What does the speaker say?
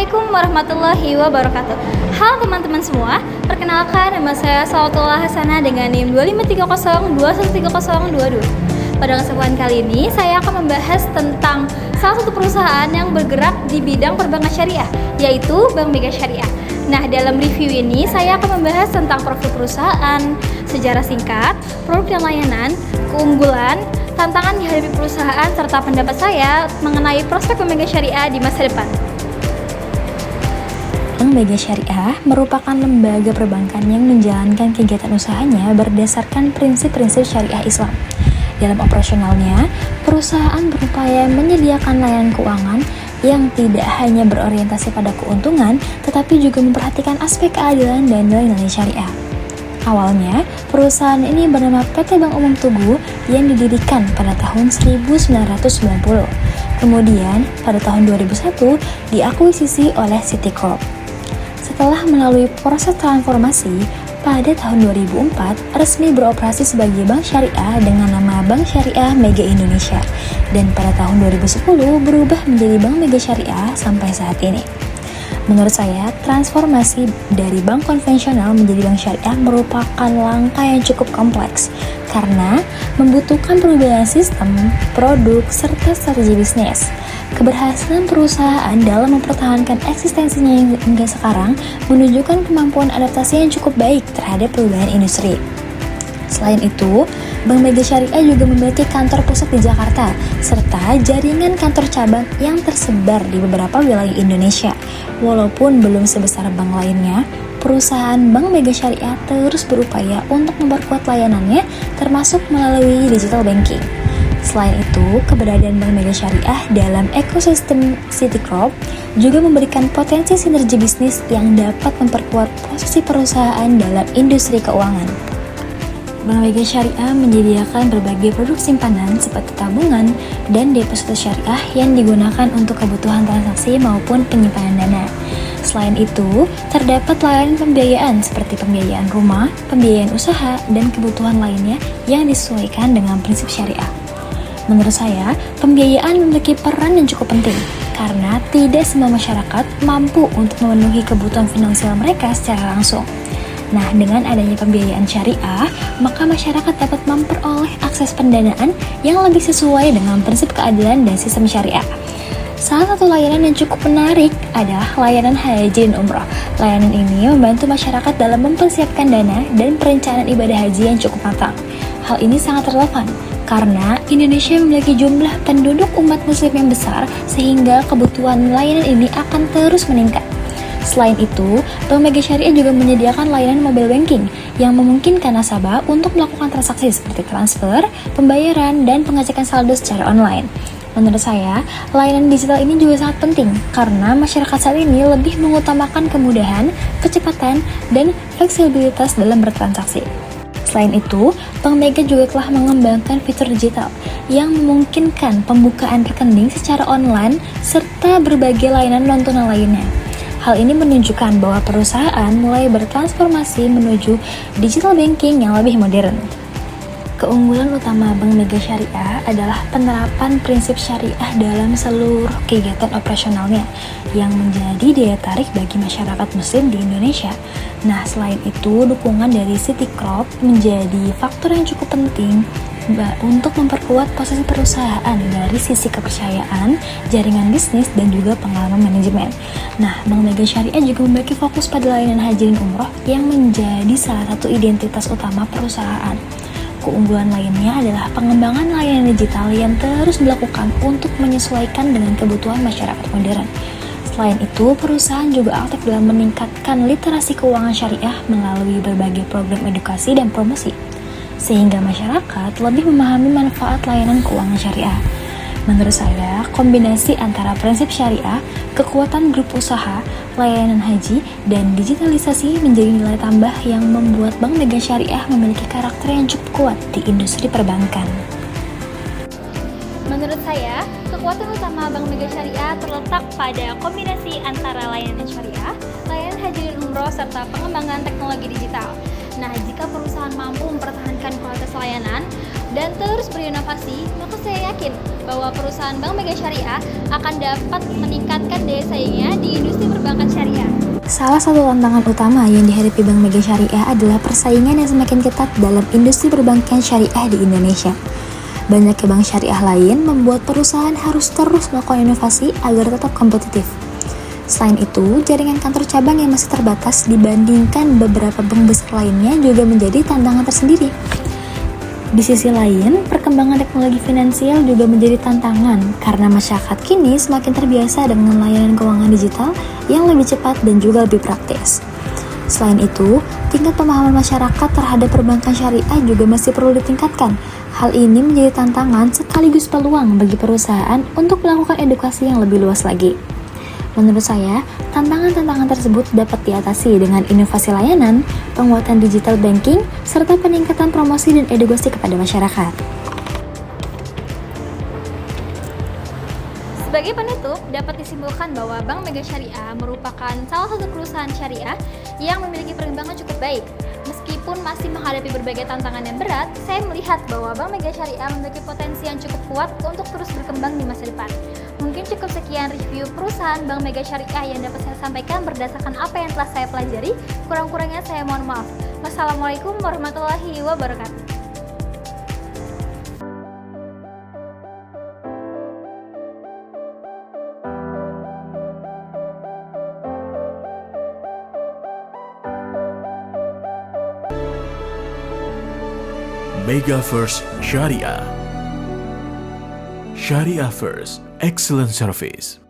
Assalamualaikum warahmatullahi wabarakatuh. Halo teman-teman semua, perkenalkan nama saya Salawatullah Hasanah dengan NIM 2530213022. Pada kesempatan kali ini saya akan membahas tentang salah satu perusahaan yang bergerak di bidang perbankan syariah, yaitu Bank Mega Syariah. Nah, dalam review ini saya akan membahas tentang profil perusahaan, sejarah singkat, produk dan layanan, keunggulan, tantangan dihadapi perusahaan, serta pendapat saya mengenai prospek Bank Mega Syariah di masa depan. Bank Mega Syariah merupakan lembaga perbankan yang menjalankan kegiatan usahanya berdasarkan prinsip-prinsip syariah Islam. Dalam operasionalnya, perusahaan berupaya menyediakan layanan keuangan yang tidak hanya berorientasi pada keuntungan, tetapi juga memperhatikan aspek keadilan dan nilai-nilai syariah. Awalnya, perusahaan ini bernama PT Bank Umum Tugu yang didirikan pada tahun 1990. Kemudian, pada tahun 2001, diakuisisi oleh Citicorp. Setelah melalui proses transformasi, pada tahun 2004 resmi beroperasi sebagai bank syariah dengan nama Bank Syariah Mega Indonesia, dan pada tahun 2010 berubah menjadi Bank Mega Syariah sampai saat ini. Menurut saya, transformasi dari bank konvensional menjadi bank syariah merupakan langkah yang cukup kompleks karena membutuhkan perubahan sistem, produk, serta strategi bisnis. Keberhasilan perusahaan dalam mempertahankan eksistensinya hingga sekarang menunjukkan kemampuan adaptasi yang cukup baik terhadap perubahan industri. Selain itu, Bank Mega Syariah juga memiliki kantor pusat di Jakarta, serta jaringan kantor cabang yang tersebar di beberapa wilayah Indonesia. Walaupun belum sebesar bank lainnya, perusahaan Bank Mega Syariah terus berupaya untuk memperkuat layanannya, termasuk melalui digital banking. Selain itu, keberadaan Bank Mega Syariah dalam ekosistem Citicorp juga memberikan potensi sinergi bisnis yang dapat memperkuat posisi perusahaan dalam industri keuangan. Bank Mega Syariah menyediakan berbagai produk simpanan seperti tabungan dan deposito syariah yang digunakan untuk kebutuhan transaksi maupun penyimpanan dana. Selain itu, terdapat layanan pembiayaan seperti pembiayaan rumah, pembiayaan usaha, dan kebutuhan lainnya yang disesuaikan dengan prinsip syariah. Menurut saya, pembiayaan memiliki peran yang cukup penting karena tidak semua masyarakat mampu untuk memenuhi kebutuhan finansial mereka secara langsung. Nah, dengan adanya pembiayaan syariah, maka masyarakat dapat memperoleh akses pendanaan yang lebih sesuai dengan prinsip keadilan dan sistem syariah. Salah satu layanan yang cukup menarik adalah layanan haji dan umroh. Layanan ini membantu masyarakat dalam mempersiapkan dana dan perencanaan ibadah haji yang cukup matang. Hal ini sangat relevan karena Indonesia memiliki jumlah penduduk umat muslim yang besar sehingga kebutuhan layanan ini akan terus meningkat. Selain itu, Bank Mega Syariah juga menyediakan layanan mobile banking yang memungkinkan nasabah untuk melakukan transaksi seperti transfer, pembayaran, dan pengecekan saldo secara online. Menurut saya, layanan digital ini juga sangat penting karena masyarakat saat ini lebih mengutamakan kemudahan, kecepatan, dan fleksibilitas dalam bertransaksi. Selain itu, Bank Mega juga telah mengembangkan fitur digital yang memungkinkan pembukaan rekening secara online serta berbagai layanan non-tunai lainnya. Hal ini menunjukkan bahwa perusahaan mulai bertransformasi menuju digital banking yang lebih modern. Keunggulan utama Bank Mega Syariah adalah penerapan prinsip syariah dalam seluruh kegiatan operasionalnya yang menjadi daya tarik bagi masyarakat muslim di Indonesia. Nah, selain itu, dukungan dari Citicorp menjadi faktor yang cukup penting untuk memperkuat posisi perusahaan dari sisi kepercayaan, jaringan bisnis, dan juga pengalaman manajemen. Nah, Bank Mega Syariah juga memiliki fokus pada layanan haji dan umroh yang menjadi salah satu identitas utama perusahaan. Keunggulan lainnya adalah pengembangan layanan digital yang terus dilakukan untuk menyesuaikan dengan kebutuhan masyarakat modern. Selain itu, perusahaan juga aktif dalam meningkatkan literasi keuangan syariah melalui berbagai program edukasi dan promosi, sehingga masyarakat lebih memahami manfaat layanan keuangan syariah. Menurut saya, kombinasi antara prinsip syariah, kekuatan grup usaha, layanan haji, dan digitalisasi menjadi nilai tambah yang membuat Bank Mega Syariah memiliki karakter yang cukup kuat di industri perbankan. Menurut saya, kekuatan utama Bank Mega Syariah terletak pada kombinasi antara layanan syariah, layanan haji dan umroh, serta pengembangan teknologi digital. Nah, jika perusahaan mampu mempertahankan kualitas layanan dan terus berinovasi, maka saya yakin bahwa perusahaan Bank Mega Syariah akan dapat meningkatkan daya saingnya di industri perbankan syariah. Salah satu tantangan utama yang dihadapi Bank Mega Syariah adalah persaingan yang semakin ketat dalam industri perbankan syariah di Indonesia. Banyaknya bank syariah lain membuat perusahaan harus terus melakukan inovasi agar tetap kompetitif. Selain itu, jaringan kantor cabang yang masih terbatas dibandingkan beberapa bank besar lainnya juga menjadi tantangan tersendiri. Di sisi lain, perkembangan teknologi finansial juga menjadi tantangan karena masyarakat kini semakin terbiasa dengan layanan keuangan digital yang lebih cepat dan juga lebih praktis. Selain itu, tingkat pemahaman masyarakat terhadap perbankan syariah juga masih perlu ditingkatkan. Hal ini menjadi tantangan sekaligus peluang bagi perusahaan untuk melakukan edukasi yang lebih luas lagi. Menurut saya, tantangan-tantangan tersebut dapat diatasi dengan inovasi layanan, penguatan digital banking, serta peningkatan promosi dan edukasi kepada masyarakat. Sebagai penutup, dapat disimpulkan bahwa Bank Mega Syariah merupakan salah satu perusahaan syariah yang memiliki perkembangan cukup baik. Meskipun masih menghadapi berbagai tantangan yang berat, saya melihat bahwa Bank Mega Syariah memiliki potensi yang cukup kuat untuk terus berkembang di masa depan. Mungkin cukup sekian review perusahaan Bank Mega Syariah yang dapat saya sampaikan berdasarkan apa yang telah saya pelajari. Kurang-kurangnya saya mohon maaf. Wassalamualaikum warahmatullahi wabarakatuh. Mega First Syariah. Syariah First, excellent service.